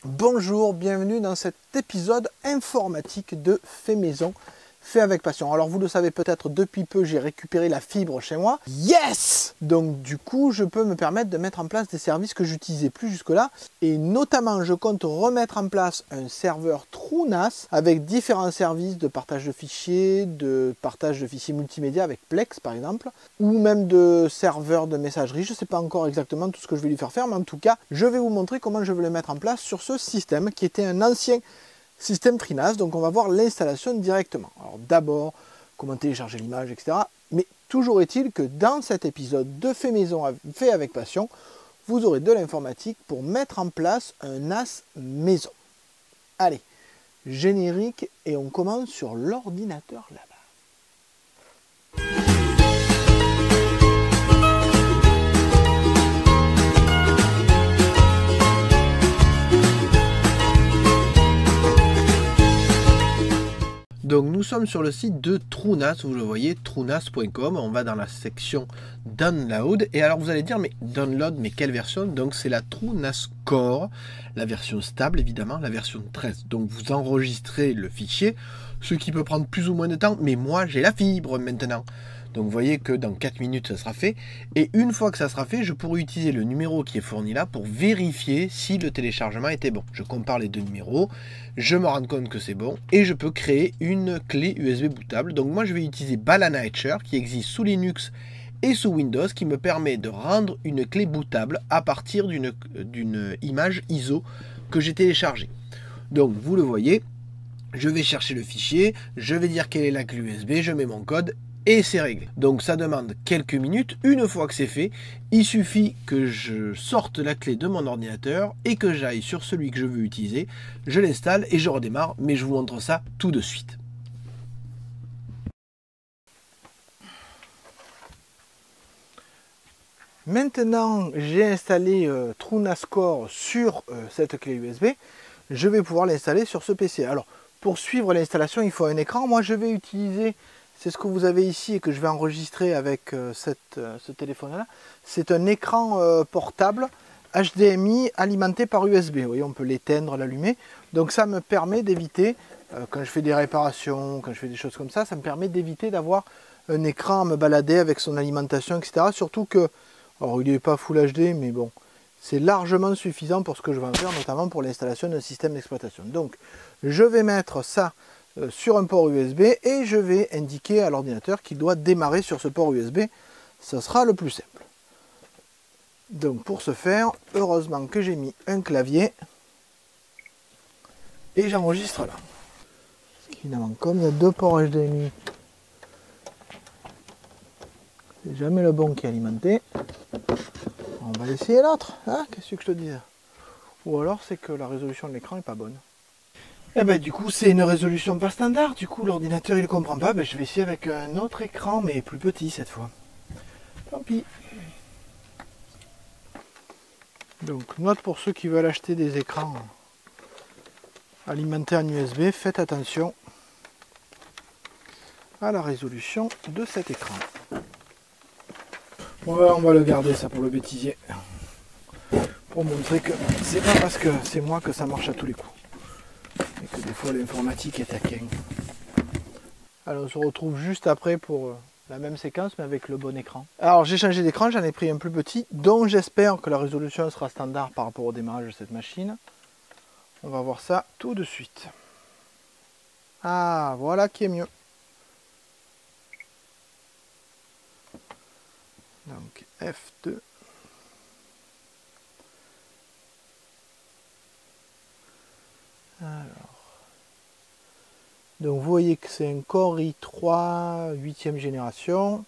Bonjour, bienvenue dans cet épisode informatique de Fait Maison, fait avec passion. Alors vous le savez peut-être, depuis peu j'ai récupéré la fibre chez moi. Yes! Donc du coup je peux me permettre de mettre en place des services que j'utilisais plus jusque-là. Et notamment je compte remettre en place un serveur TrueNAS avec différents services de partage de fichiers multimédia avec Plex par exemple, ou même de serveurs de messagerie. Je ne sais pas encore exactement tout ce que je vais lui faire faire, mais en tout cas je vais vous montrer comment je vais le mettre en place sur ce système qui était un ancien système TrueNAS. Donc on va voir l'installation directement. Alors d'abord, comment télécharger l'image, etc. Mais toujours est-il que dans cet épisode de Fait Maison, fait avec passion, vous aurez de l'informatique pour mettre en place un NAS maison. Allez, générique, et on commence sur l'ordinateur là-bas. Donc nous sommes sur le site de TrueNAS, vous le voyez, truenas.com. On va dans la section Download. Et alors vous allez dire, mais Download, mais quelle version? Donc c'est la TrueNAS Core, la version stable évidemment, la version 13. Donc vous enregistrez le fichier, ce qui peut prendre plus ou moins de temps, mais moi j'ai la fibre maintenant. Donc vous voyez que dans 4 minutes ça sera fait. Et une fois que ça sera fait, je pourrai utiliser le numéro qui est fourni là pour vérifier si le téléchargement était bon. Je compare les deux numéros, je me rends compte que c'est bon et je peux créer une clé USB bootable. Donc moi je vais utiliser Balana Etcher qui existe sous Linux et sous Windows, qui me permet de rendre une clé bootable à partir d'une image ISO que j'ai téléchargée. Donc vous le voyez, je vais chercher le fichier, je vais dire quelle est la clé USB, je mets mon code et c'est réglé. Donc ça demande quelques minutes. Une fois que c'est fait, il suffit que je sorte la clé de mon ordinateur et que j'aille sur celui que je veux utiliser. Je l'installe et je redémarre, mais je vous montre ça tout de suite. Maintenant, j'ai installé TrueNAS Core sur cette clé USB. Je vais pouvoir l'installer sur ce PC. Alors, pour suivre l'installation, il faut un écran. Moi, je vais utiliser, c'est ce que vous avez ici et que je vais enregistrer avec ce téléphone-là. C'est un écran portable HDMI alimenté par USB. Vous voyez, on peut l'éteindre, l'allumer. Donc, ça me permet d'éviter, quand je fais des réparations, quand je fais des choses comme ça me permet d'éviter d'avoir un écran à me balader avec son alimentation, etc. Surtout que, alors il n'est pas Full HD, mais bon, c'est largement suffisant pour ce que je vais en faire, notamment pour l'installation d'un système d'exploitation. Donc, je vais mettre ça sur un port USB et je vais indiquer à l'ordinateur qu'il doit démarrer sur ce port USB. Ça sera le plus simple. Donc, pour ce faire, heureusement que j'ai mis un clavier et j'enregistre là. Parce qu'évidemment, comme il y a deux ports HDMI, c'est jamais le bon qui est alimenté. On va essayer l'autre, hein? Qu'est-ce que je te dis? Ou alors c'est que la résolution de l'écran n'est pas bonne. Et ben du coup c'est une résolution pas standard, du coup l'ordinateur il ne comprend pas, je vais essayer avec un autre écran mais plus petit cette fois. Tant pis. Donc note pour ceux qui veulent acheter des écrans alimentés en USB, faites attention à la résolution de cet écran. Ouais, on va le garder ça pour le bêtisier. Pour montrer que c'est pas parce que c'est moi que ça marche à tous les coups. Et que des fois l'informatique est taquin. Alors on se retrouve juste après pour la même séquence mais avec le bon écran. Alors j'ai changé d'écran, j'en ai pris un plus petit, dont j'espère que la résolution sera standard par rapport au démarrage de cette machine. On va voir ça tout de suite. Ah, voilà qui est mieux. Donc F2. Alors. Donc vous voyez que c'est un Core i3 8e génération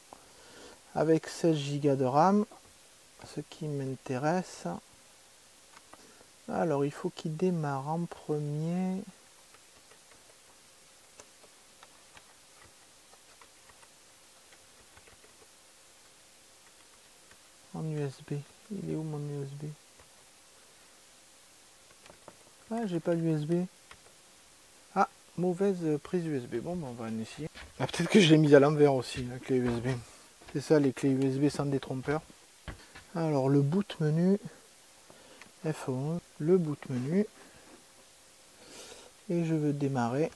avec 16 Go de RAM. Ce qui m'intéresse. Alors il faut qu'il démarre en premier. En USB. Il est où mon USB? Ah, j'ai pas l'USB. Ah, mauvaise prise USB. Bon, on va en essayer. Ah, peut-être que je l'ai mise à l'envers aussi, la clé USB. C'est ça, les clés USB sans détrompeur. Alors, le boot menu. F11. Le boot menu. Et je veux démarrer.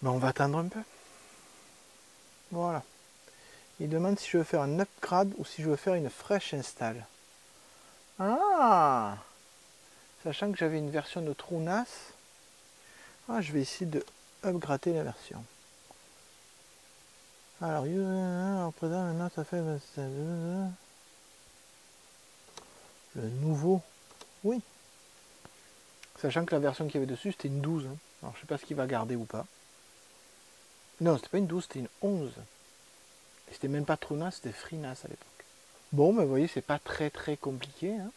Ben, on va attendre un peu. Voilà. Il demande si je veux faire un upgrade ou si je veux faire une fresh install. Ah! Sachant que j'avais une version de TrueNAS. Ah, je vais essayer de upgrader la version. Alors, présent maintenant ça fait le nouveau. Oui. Sachant que la version qu'il y avait dessus c'était une 12. Hein. Alors je sais pas ce qu'il va garder ou pas. Non, c'était pas une 12, c'était une 11. Et c'était même pas TrueNAS, c'était FreeNAS à l'époque. Bon, ben vous voyez, c'est pas très compliqué. Hein.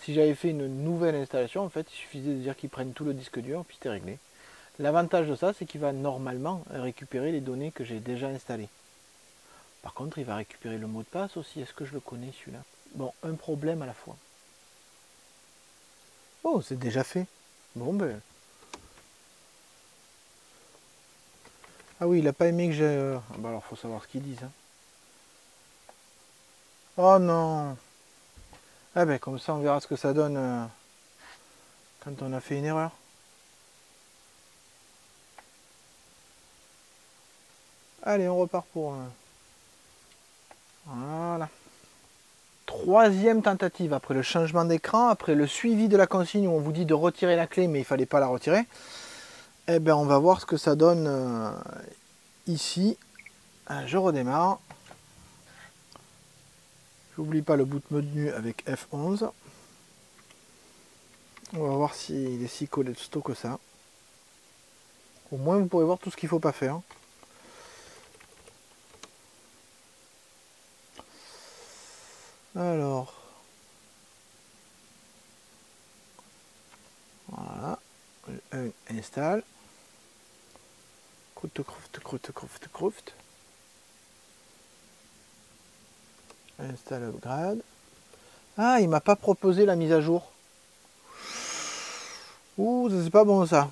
Si j'avais fait une nouvelle installation, en fait, il suffisait de dire qu'ils prennent tout le disque dur, puis c'était réglé. L'avantage de ça, c'est qu'il va normalement récupérer les données que j'ai déjà installées. Par contre, il va récupérer le mot de passe aussi. Est-ce que je le connais celui-là? Bon, un problème à la fois. Oh, c'est déjà fait. Bon, ben... Ah oui, il n'a pas aimé que j'ai... Ah bah alors, faut savoir ce qu'ils disent. Hein. Oh non! Ah ben, comme ça, on verra ce que ça donne quand on a fait une erreur. Allez, on repart pour... Voilà. Troisième tentative, après le changement d'écran, après le suivi de la consigne où on vous dit de retirer la clé, mais il ne fallait pas la retirer. Eh bien, on va voir ce que ça donne ici. Je redémarre. J'oublie pas le boot menu avec F11. On va voir s'il est si costaud que ça. Au moins, vous pourrez voir tout ce qu'il ne faut pas faire. Alors, voilà, installe, croûte, installe upgrade. Ah, il m'a pas proposé la mise à jour. Ouh, ça c'est pas bon ça.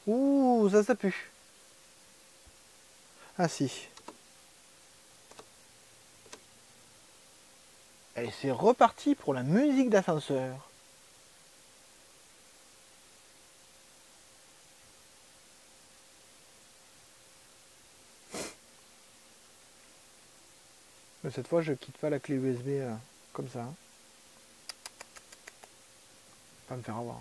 Ouh, ça pue. Ah si. Et c'est reparti pour la musique d'ascenseur. Mais cette fois, je quitte pas la clé USB comme ça. Pas me faire avoir.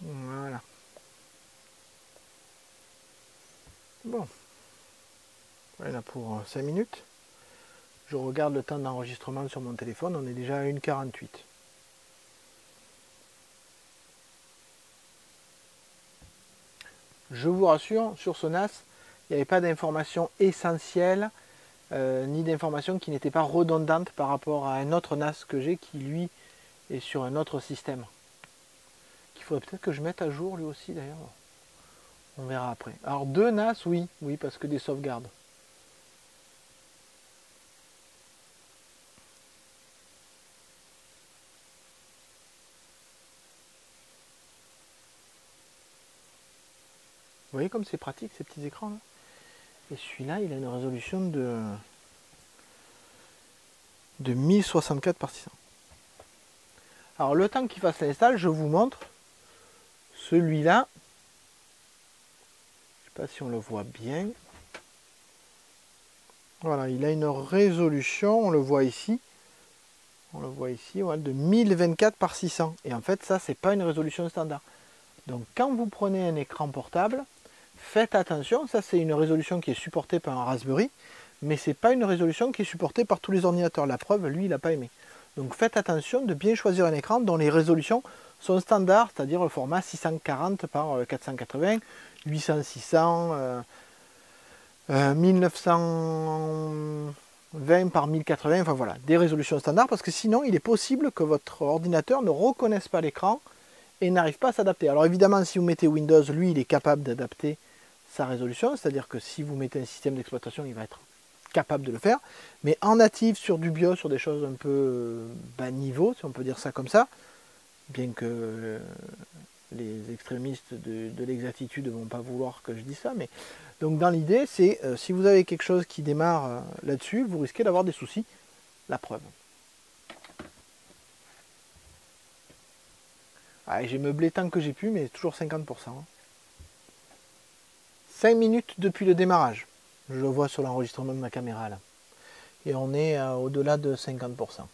Voilà. Bon. Il y en a pour 5 minutes. Je regarde le temps d'enregistrement sur mon téléphone. On est déjà à 1h48. Je vous rassure, sur ce NAS, il n'y avait pas d'informations essentielles, ni d'informations qui n'étaient pas redondantes par rapport à un autre NAS que j'ai qui, lui, est sur un autre système. Qu'il faudrait peut-être que je mette à jour lui aussi d'ailleurs. On verra après. Alors 2 NAS, oui, parce que des sauvegardes. Vous voyez comme c'est pratique ces petits écrans là. Et celui-là, il a une résolution de 1064 par 600. Alors le temps qu'il fasse l'install, je vous montre celui-là. Je ne sais pas si on le voit bien. Voilà, il a une résolution, on le voit ici. On le voit ici, voilà, de 1024 par 600. Et en fait, ça, c'est pas une résolution standard. Donc quand vous prenez un écran portable, faites attention, ça c'est une résolution qui est supportée par un Raspberry, mais c'est pas une résolution qui est supportée par tous les ordinateurs. La preuve, lui, il n'a pas aimé. Donc faites attention de bien choisir un écran dont les résolutions son standard, c'est-à-dire le format 640 par 480, 800-600, 1920 par 1080, enfin voilà, des résolutions standards, parce que sinon il est possible que votre ordinateur ne reconnaisse pas l'écran et n'arrive pas à s'adapter. Alors évidemment, si vous mettez Windows, lui, il est capable d'adapter sa résolution, c'est-à-dire que si vous mettez un système d'exploitation, il va être capable de le faire, mais en native, sur du BIOS, sur des choses un peu bas niveau, si on peut dire ça comme ça, bien que les extrémistes de l'exactitude ne vont pas vouloir que je dise ça, mais donc dans l'idée, c'est si vous avez quelque chose qui démarre là-dessus, vous risquez d'avoir des soucis. La preuve. Ah, j'ai meublé tant que j'ai pu, mais toujours 50%. 5 minutes depuis le démarrage. Je le vois sur l'enregistrement de ma caméra là. Et on est au-delà de 50%.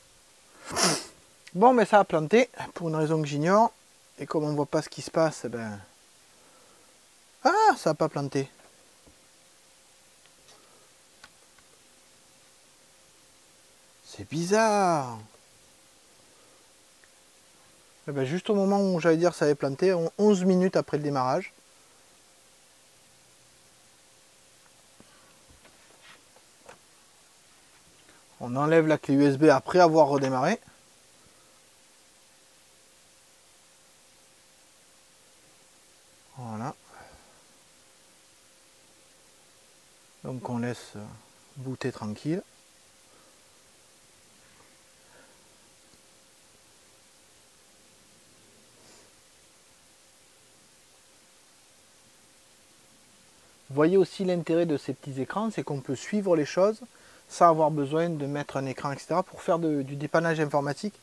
Bon, mais ça a planté, pour une raison que j'ignore. Et comme on ne voit pas ce qui se passe, ben... Ah, ça n'a pas planté. C'est bizarre. Et ben, juste au moment où j'allais dire ça avait planté, 11 minutes après le démarrage. On enlève la clé USB après avoir redémarré. Voilà. Donc on laisse booter tranquille. Vous voyez aussi l'intérêt de ces petits écrans, c'est qu'on peut suivre les choses sans avoir besoin de mettre un écran, etc. Pour faire du dépannage informatique,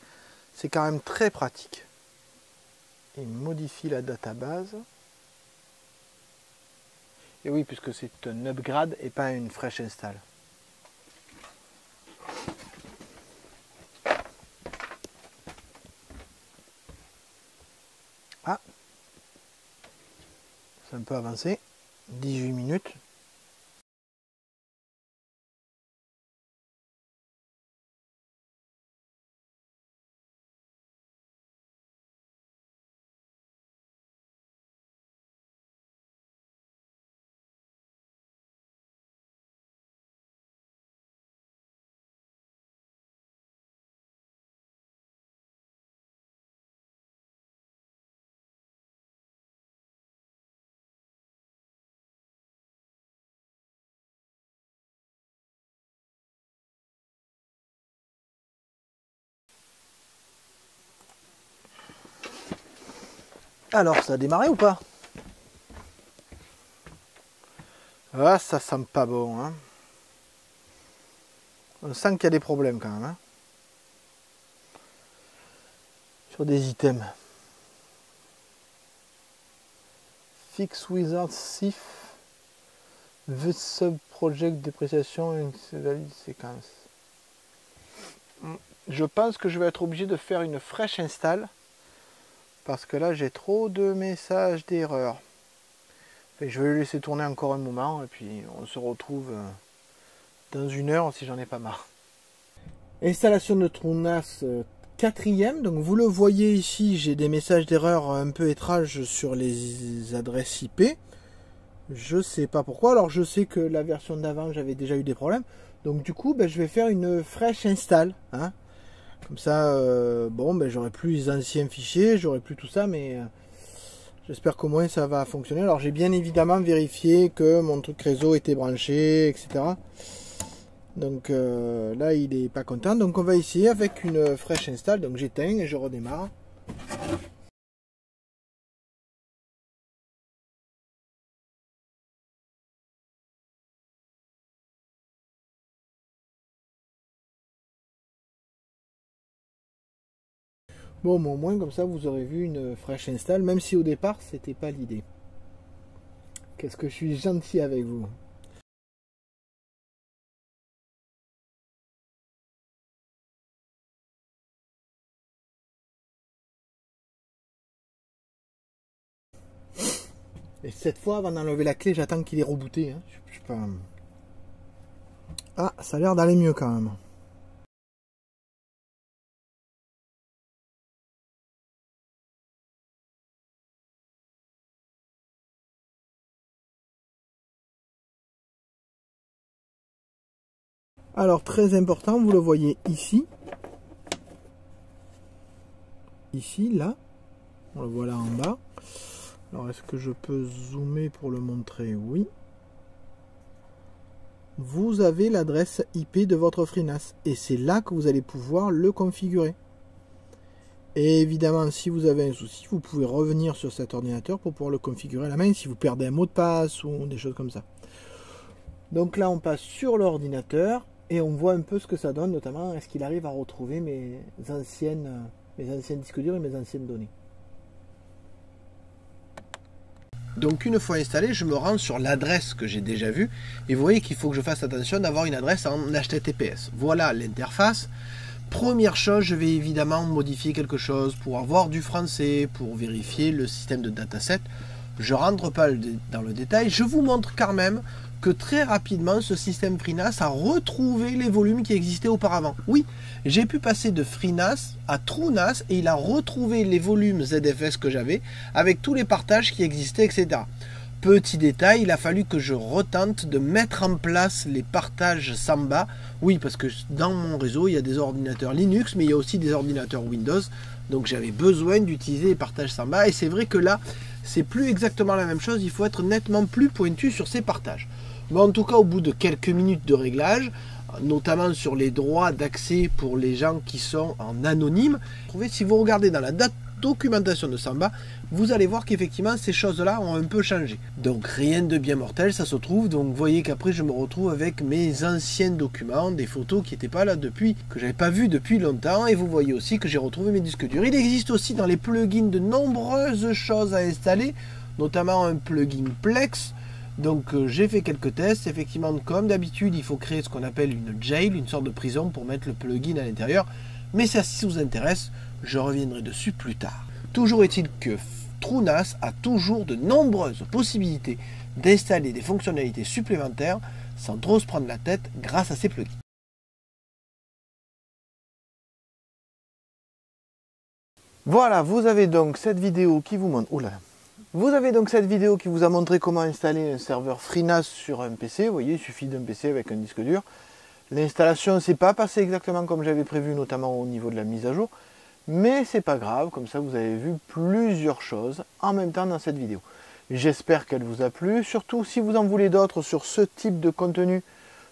c'est quand même très pratique. Il modifie la database. Et oui, puisque c'est un upgrade et pas une fresh install. Ah, c'est un peu avancé. 18 minutes. Alors, ça a démarré ou pas? Ah, ça sent pas bon. Hein. On sent qu'il y a des problèmes quand même. Hein. Sur des items. Fix Wizard Sif. The Sub-Project Dépréciation une valide séquence. Je pense que je vais être obligé de faire une fresh install. Parce que là, j'ai trop de messages d'erreur. Je vais le laisser tourner encore un moment. Et puis, on se retrouve dans une heure si j'en ai pas marre. Installation de TrueNAS 4e. Donc, vous le voyez ici, j'ai des messages d'erreur un peu étranges sur les adresses IP. Je sais pas pourquoi. Alors, je sais que la version d'avant, j'avais déjà eu des problèmes. Donc, du coup, je vais faire une fresh install. Hein. Comme ça, bon, j'aurai plus les anciens fichiers, j'aurai plus tout ça, mais j'espère qu'au moins ça va fonctionner. Alors j'ai bien évidemment vérifié que mon truc réseau était branché, etc. Donc là, il n'est pas content. Donc on va essayer avec une fresh install. Donc j'éteins et je redémarre. Bon, mais au moins comme ça, vous aurez vu une fresh install, même si au départ, c'était pas l'idée. Qu'est-ce que je suis gentil avec vous. Et cette fois, avant d'enlever la clé, j'attends qu'il est rebooté. Hein. Je sais pas... Ah, ça a l'air d'aller mieux quand même. Alors très important, vous le voyez ici. Ici, là. On le voit là en bas. Alors est-ce que je peux zoomer pour le montrer? Oui. Vous avez l'adresse IP de votre FreeNAS. Et c'est là que vous allez pouvoir le configurer. Et évidemment, si vous avez un souci, vous pouvez revenir sur cet ordinateur pour pouvoir le configurer à la main si vous perdez un mot de passe ou des choses comme ça. Donc là, on passe sur l'ordinateur et on voit un peu ce que ça donne, notamment est-ce qu'il arrive à retrouver mes anciens disques durs et mes anciennes données. Donc une fois installé, je me rends sur l'adresse que j'ai déjà vue et vous voyez qu'il faut que je fasse attention d'avoir une adresse en HTTPS. Voilà l'interface. Première chose, je vais évidemment modifier quelque chose pour avoir du français, pour vérifier le système de dataset. Je ne rentre pas dans le détail, je vous montre quand même que très rapidement ce système FreeNAS a retrouvé les volumes qui existaient auparavant. Oui, j'ai pu passer de FreeNAS à TrueNAS et il a retrouvé les volumes ZFS que j'avais avec tous les partages qui existaient, etc. Petit détail, il a fallu que je retente de mettre en place les partages Samba. Oui, parce que dans mon réseau, il y a des ordinateurs Linux, mais il y a aussi des ordinateurs Windows. Donc j'avais besoin d'utiliser les partages Samba. Et c'est vrai que là, c'est plus exactement la même chose. Il faut être nettement plus pointu sur ces partages. Mais en tout cas, au bout de quelques minutes de réglage, notamment sur les droits d'accès pour les gens qui sont en anonyme, si vous regardez dans la documentation de Samba, vous allez voir qu'effectivement ces choses-là ont un peu changé. Donc rien de bien mortel, ça se trouve. Donc vous voyez qu'après je me retrouve avec mes anciens documents, des photos qui n'étaient pas là depuis, que j'avais pas vu depuis longtemps. Et vous voyez aussi que j'ai retrouvé mes disques durs. Il existe aussi dans les plugins de nombreuses choses à installer, notamment un plugin Plex. Donc j'ai fait quelques tests. Effectivement, comme d'habitude, il faut créer ce qu'on appelle une jail, une sorte de prison pour mettre le plugin à l'intérieur. Mais ça, si ça vous intéresse, je reviendrai dessus plus tard. Toujours est-il que TrueNAS a toujours de nombreuses possibilités d'installer des fonctionnalités supplémentaires sans trop se prendre la tête grâce à ces plugins. Voilà, vous avez donc cette vidéo qui vous montre. Vous avez donc cette vidéo qui vous a montré comment installer un serveur FreeNAS sur un PC. Vous voyez, il suffit d'un PC avec un disque dur. L'installation ne s'est pas passée exactement comme j'avais prévu, notamment au niveau de la mise à jour. Mais c'est pas grave, comme ça vous avez vu plusieurs choses en même temps dans cette vidéo. J'espère qu'elle vous a plu, surtout si vous en voulez d'autres sur ce type de contenu,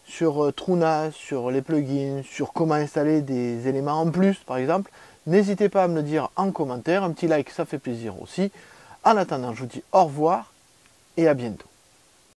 sur TrueNAS, sur les plugins, sur comment installer des éléments en plus par exemple. N'hésitez pas à me le dire en commentaire, un petit like ça fait plaisir aussi. En attendant, je vous dis au revoir et à bientôt.